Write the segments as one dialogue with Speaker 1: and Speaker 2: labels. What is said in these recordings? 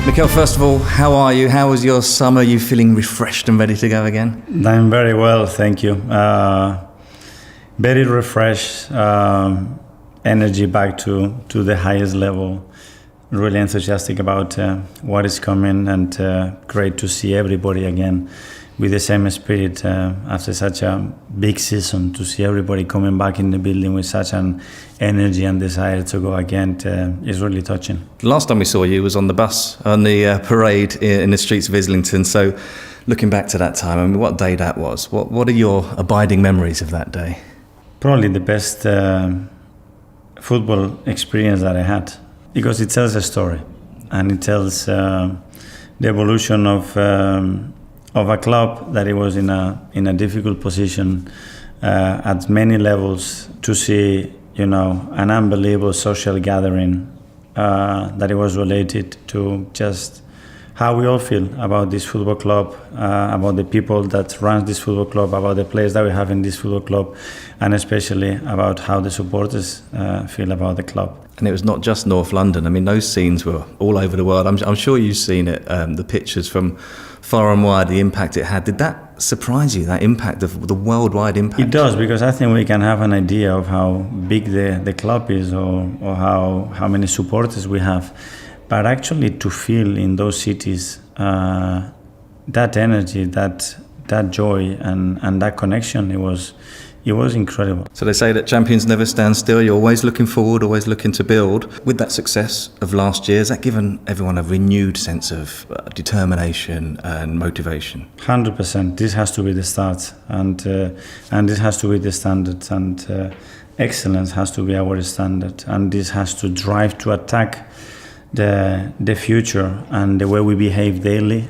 Speaker 1: Mikel, first of all, how are you? How was your summer? Are you feeling refreshed and ready to go again?
Speaker 2: I'm very well, thank you. Very refreshed, energy back to the highest level. Really enthusiastic about what is coming, and great to see everybody again with the same spirit after such a big season. To see everybody coming back in the building with such an energy and desire to go again is really touching.
Speaker 1: The last time we saw you was on the bus, on the parade in the streets of Islington. So looking back to that time, I mean, what day that was? What are your abiding memories of that day?
Speaker 2: Probably the best football experience that I had, because it tells a story, and it tells the evolution of a club that it was in a difficult position at many levels, to see, you know, an unbelievable social gathering that it was related to just how we all feel about this football club, about the people that run this football club, about the players that we have in this football club, and especially about how the supporters feel about the club.
Speaker 1: And it was not just North London. I mean, those scenes were all over the world. I'm sure you've seen it, the pictures from far and wide, the impact it had. Did that surprise you, that impact, of the worldwide impact?
Speaker 2: It does, because I think we can have an idea of how big the club is, or how many supporters we have. But actually to feel in those cities that energy, that joy and that connection, it was incredible.
Speaker 1: So they say that champions never stand still. You're always looking forward, always looking to build. With that success of last year, has that given everyone a renewed sense of determination and motivation?
Speaker 2: 100%. This has to be the start, and this has to be the standard, and excellence has to be our standard, and this has to drive to attack the future and the way we behave daily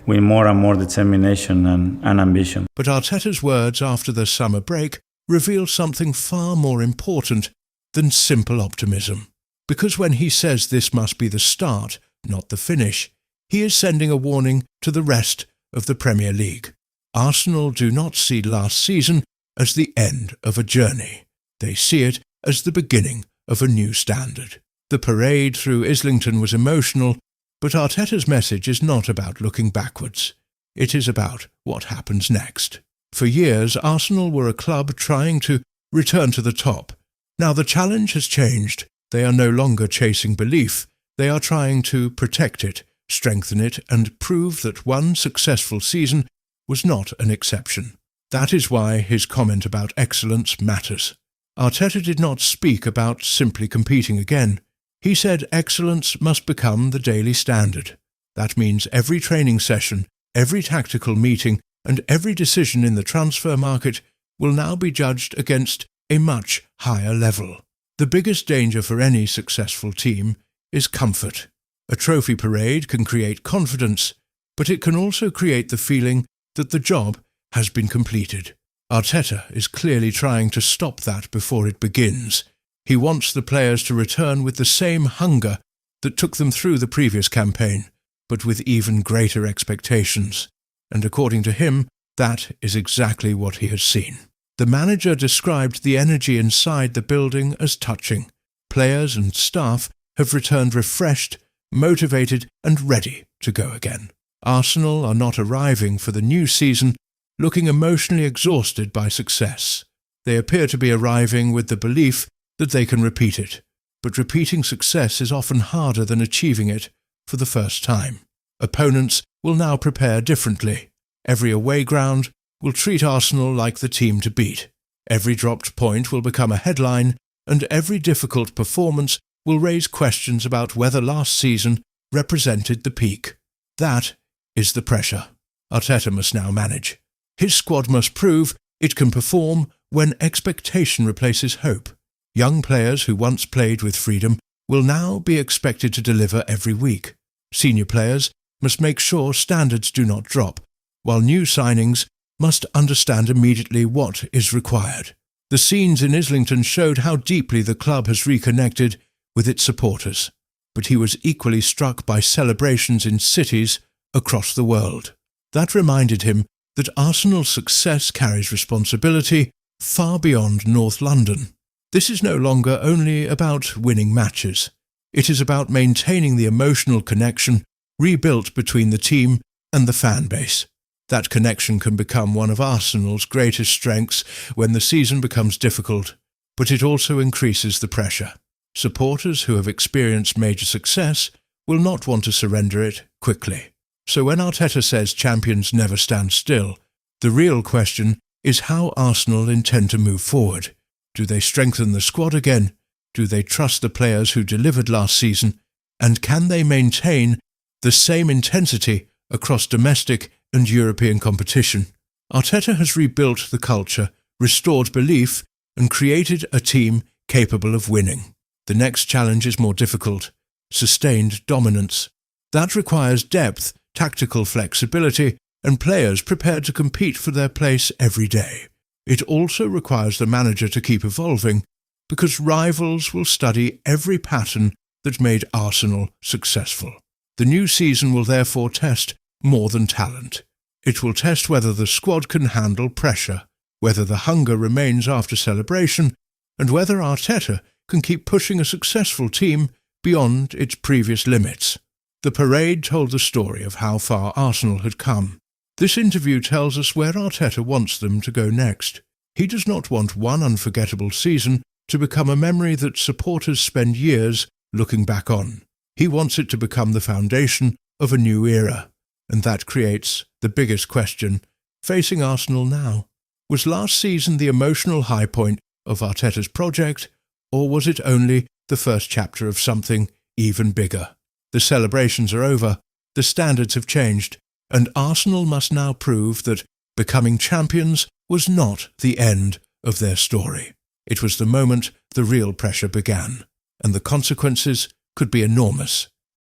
Speaker 2: with more and more determination and ambition.
Speaker 3: But Arteta's words after the summer break reveal something far more important than simple optimism. Because when he says this must be the start, not the finish, he is sending a warning to the rest of the Premier League. Arsenal do not see last season as the end of a journey. They see it as the beginning of a new standard. The parade through Islington was emotional, but Arteta's message is not about looking backwards. It is about what happens next. For years, Arsenal were a club trying to return to the top. Now the challenge has changed. They are no longer chasing belief. They are trying to protect it, strengthen it, and prove that one successful season was not an exception. That is why his comment about excellence matters. Arteta did not speak about simply competing again. He said excellence must become the daily standard. That means every training session, every tactical meeting, and every decision in the transfer market will now be judged against a much higher level. The biggest danger for any successful team is comfort. A trophy parade can create confidence, but it can also create the feeling that the job has been completed. Arteta is clearly trying to stop that before it begins. He wants the players to return with the same hunger that took them through the previous campaign, but with even greater expectations. And according to him, that is exactly what he has seen. The manager described the energy inside the building as touching. Players and staff have returned refreshed, motivated, and ready to go again. Arsenal are not arriving for the new season looking emotionally exhausted by success. They appear to be arriving with the belief that they can repeat it, but repeating success is often harder than achieving it for the first time. Opponents will now prepare differently. Every away ground will treat Arsenal like the team to beat. Every dropped point will become a headline, and every difficult performance will raise questions about whether last season represented the peak. That is the pressure Arteta must now manage. His squad must prove it can perform when expectation replaces hope. Young players who once played with freedom will now be expected to deliver every week. Senior players must make sure standards do not drop, while new signings must understand immediately what is required. The scenes in Islington showed how deeply the club has reconnected with its supporters, but he was equally struck by celebrations in cities across the world. That reminded him that Arsenal's success carries responsibility far beyond North London. This is no longer only about winning matches. It is about maintaining the emotional connection rebuilt between the team and the fan base. That connection can become one of Arsenal's greatest strengths when the season becomes difficult, but it also increases the pressure. Supporters who have experienced major success will not want to surrender it quickly. So when Arteta says champions never stand still, the real question is how Arsenal intend to move forward. Do they strengthen the squad again? Do they trust the players who delivered last season? And can they maintain the same intensity across domestic and European competition? Arteta has rebuilt the culture, restored belief, and created a team capable of winning. The next challenge is more difficult: sustained dominance. That requires depth, tactical flexibility, and players prepared to compete for their place every day. It also requires the manager to keep evolving, because rivals will study every pattern that made Arsenal successful. The new season will therefore test more than talent. It will test whether the squad can handle pressure, whether the hunger remains after celebration, and whether Arteta can keep pushing a successful team beyond its previous limits. The parade told the story of how far Arsenal had come. This interview tells us where Arteta wants them to go next. He does not want one unforgettable season to become a memory that supporters spend years looking back on. He wants it to become the foundation of a new era, and that creates the biggest question facing Arsenal now. Was last season the emotional high point of Arteta's project, or was it only the first chapter of something even bigger? The celebrations are over, the standards have changed, and Arsenal must now prove that becoming champions was not the end of their story. It was the moment the real pressure began, and the consequences could be enormous.